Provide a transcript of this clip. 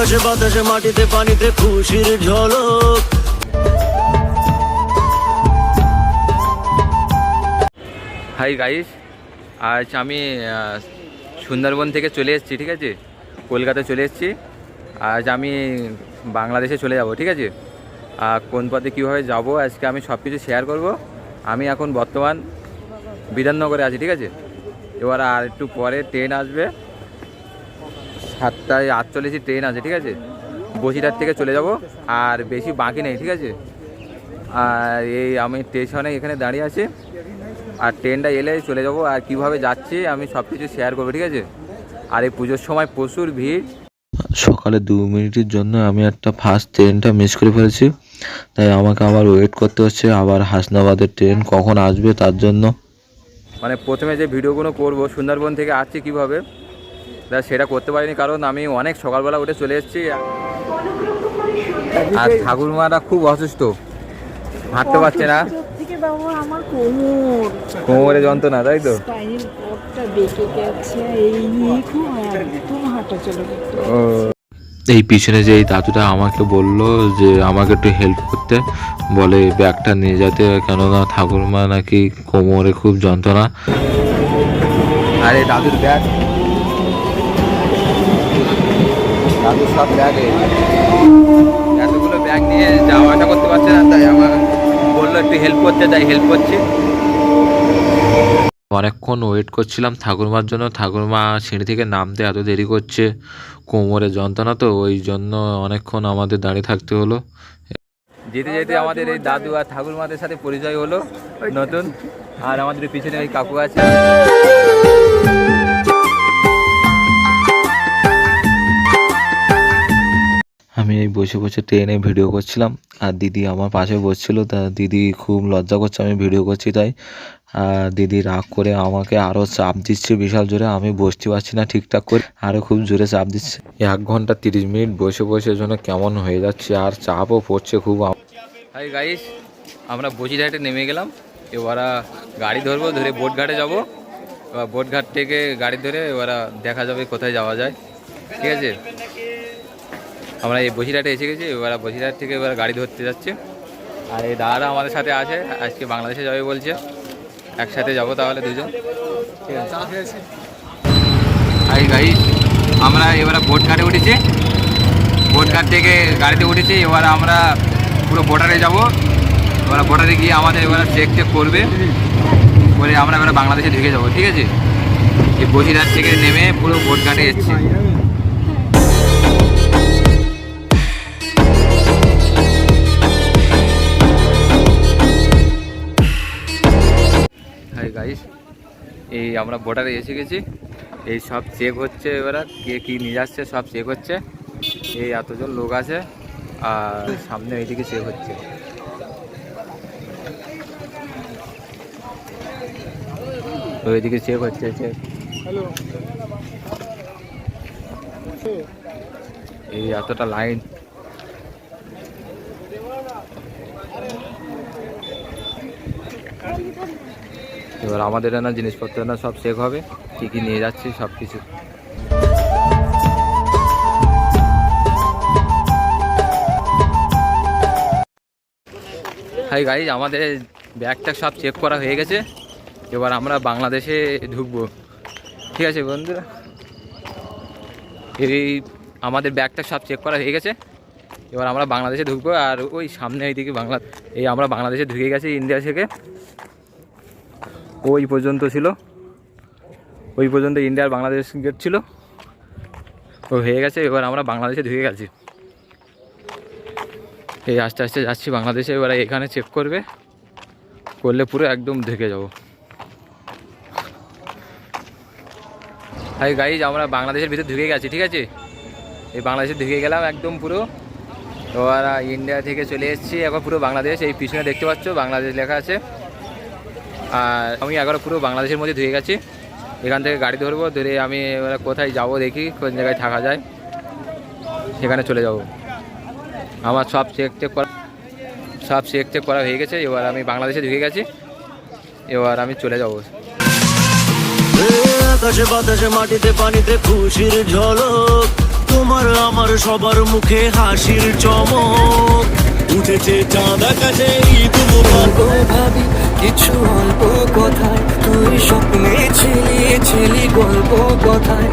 আকাশে বাতাসে মাটিতে পানিতে খুশির ঝলক। হাই গাইস, আজ আমি সুন্দরবন থেকে চলে এসেছি, ঠিক আছে। কলকাতা চলে এসেছি। আজ আমি বাংলাদেশে চলে যাব, ঠিক আছে। কোন পথে কীভাবে যাব আজকে আমি সব কিছু শেয়ার করব। আমি এখন বর্তমান বিধাননগরে আছি, ঠিক আছে। এবার আর একটু পরে ট্রেন আসবে, 7:48 ট্রেন আছে, ঠিক আছে। বসিরহাট থেকে চলে যাব, আর বেশি বাকি নেই, ঠিক আছে। আর এই আমি স্টেশনে এখানে দাঁড়িয়ে আছি, আর ট্রেনটা এলে চলে যাব। আর কিভাবে যাচ্ছি আমি সব কিছু শেয়ার করবো, ঠিক আছে। আর এই পুজোর সময় প্রচুর ভিড়। সকালে 2 মিনিটের জন্য আমি একটা ফার্স্ট ট্রেনটা মিস করে ফেলেছি, তাই আমাকে আবার ওয়েট করতে হচ্ছে। আবার হাসনাবাদের ট্রেন কখন আসবে তার জন্য। মানে প্রথমে যে ভিডিওগুলো করব সুন্দরবন থেকে আসছি কীভাবে, সেটা করতে পারিনি, কারণ আমি অনেক সকালবেলা উঠে চলে এসেছি। আর ঠাকুরমারা খুব অসুস্থ, হাঁটতে পারছে না, কোমরে যন্ত্রণা, তাই তো। এই পিছনে যে এই দাদুটা আমাকে বলল যে আমাকে একটু হেল্প করতে, বলে ব্যাগটা নিয়ে যেতে, কেননা ঠাকুরমা নাকি কোমরে খুব যন্ত্রণা। আর এই দাদুর ব্যাগ, দাদুর সব ব্যাগে এতগুলো ব্যাগ নিয়ে যাওয়া আসা করতে পারছে না, তাই আমার বললো একটু হেল্প করতে, তাই হেল্প করছি। অনেকক্ষণ ওয়েট করছিলাম ঠাকুরমার জন্য। ঠাকুরমা সিঁড়ি থেকে নামতে এত দেরি করছে, কোমরে যন্ত্রণা, তো ওই জন্য অনেকক্ষণ আমাদের দাঁড়িয়ে থাকতে হলো। যেতে যেতে আমাদের এই দাদু আর ঠাকুরমাদের সাথে পরিচয় হলো নতুন। আর আমাদের পিছনে ওই কাকু আছে। আমি এই বসে বসে ট্রেনে ভিডিও করছিলাম, আর দিদি আমার পাশে বসছিল। তা দিদি খুব লজ্জা করছে আমি ভিডিও করছি, তাই দিদি রাগ করে আমাকে আরও চাপ দিচ্ছে বিশাল জোরে। আমি বসতে পারছি না ঠিকঠাক করে, আরও খুব জোরে চাপ দিচ্ছে। 1 ঘন্টা 30 মিনিট বসে বসে জন্য কেমন হয়ে যাচ্ছে, আর চাপও পড়ছে খুব। হাই গাইস, আমরা বসিরহাটে নেমে গেলাম। এবার গাড়ি ধরবো, ধরে বোটঘাটে যাব। এবার বোটঘাট থেকে গাড়ি ধরে এবার দেখা যাবে কোথায় যাওয়া যায়, ঠিক আছে। আমরা এই বসিরহাটে এসে গেছি, এবার বসিরহাট থেকে এবার গাড়ি ধরতে যাচ্ছে। আর এই দাদারা আমাদের সাথে আছে, আজকে বাংলাদেশে যাবে বলছে, একসাথে যাব তাহলে দুজন, ঠিক আছে। হাই গাইস, আমরা এবার বোটঘাটে উঠেছি, বোটঘাট থেকে গাড়িতে উঠেছি। এবার আমরা পুরো বর্ডারে যাব। এবার বর্ডারে গিয়ে আমাদের এবার চেক করবে, করে আমরা এবার বাংলাদেশে ঢুকে যাব, ঠিক আছে। এই বসিরহাট থেকে নেমে পুরো বোটঘাটে এসেছি। হাই গাইস, এই আমরা বর্ডারে এসে গেছি। এই সব চেক হচ্ছে, এবার কে কী নিয়ে যাচ্ছে সব চেক হচ্ছে। এই এতজন লোক আছে, আর সামনে এইদিকে চেক হচ্ছে। ওইদিকে চেক হচ্ছে, চেক। এই এতটা লাইন। এবার আমাদের না জিনিসপত্র না সব চেক হবে, কী কী নিয়ে যাচ্ছি সব কিছু। হাই গাইজ, আমাদের ব্যাগটা সব চেক করা হয়ে গেছে। এবার আমরা বাংলাদেশে ঢুকবো, ঠিক আছে বন্ধুরা। এই আমাদের ব্যাগটা সব চেক করা হয়ে গেছে। এবার আমরা বাংলাদেশে ঢুকবো। আর ওই সামনে এইদিকে এই আমরা বাংলাদেশে ঢুকে গেছি ইন্ডিয়া থেকে। ওই পর্যন্ত ছিল, ওই পর্যন্ত ইন্ডিয়ার বাংলাদেশ গেট ছিল, ও হয়ে গেছে। এবার আমরা বাংলাদেশে ঢুকে গেছি। এই আস্তে আস্তে যাচ্ছি বাংলাদেশে। এবার এখানে চেক করবে, করলে পুরো একদম ঢুকে যাব। হাই গাইজ, আমরা বাংলাদেশের ভিতরে ঢুকে গেছি, ঠিক আছে। এই বাংলাদেশে ঢুকে গেলাম একদম পুরো। এবার ইন্ডিয়া থেকে চলে এসেছি, এখন পুরো বাংলাদেশ। এই পিছনে দেখতে পাচ্ছ বাংলাদেশ লেখা আছে। আর আমি একবার পুরো বাংলাদেশের মধ্যে ঢুকে গেছি। এখান থেকে গাড়ি ধরবো, ধরে আমি এবার কোথায় যাব দেখি, কোন জায়গায় থাকা যায় সেখানে চলে যাব। আমার সব চেক করা হয়ে গেছে। এবার আমি বাংলাদেশে ঢুকে গেছি, এবার আমি চলে যাব। আকাশে বাতাসে মাটিতে পানিতে খুশির ঝলক। তোমার আমার সবার মুখে হাসির চমক, উঠেছে চাঁদ আকাশে তবু গল্প ভাবি কিছু অল্প কথায়, তুই স্বপ্নে ছিলি গল্প কথায়।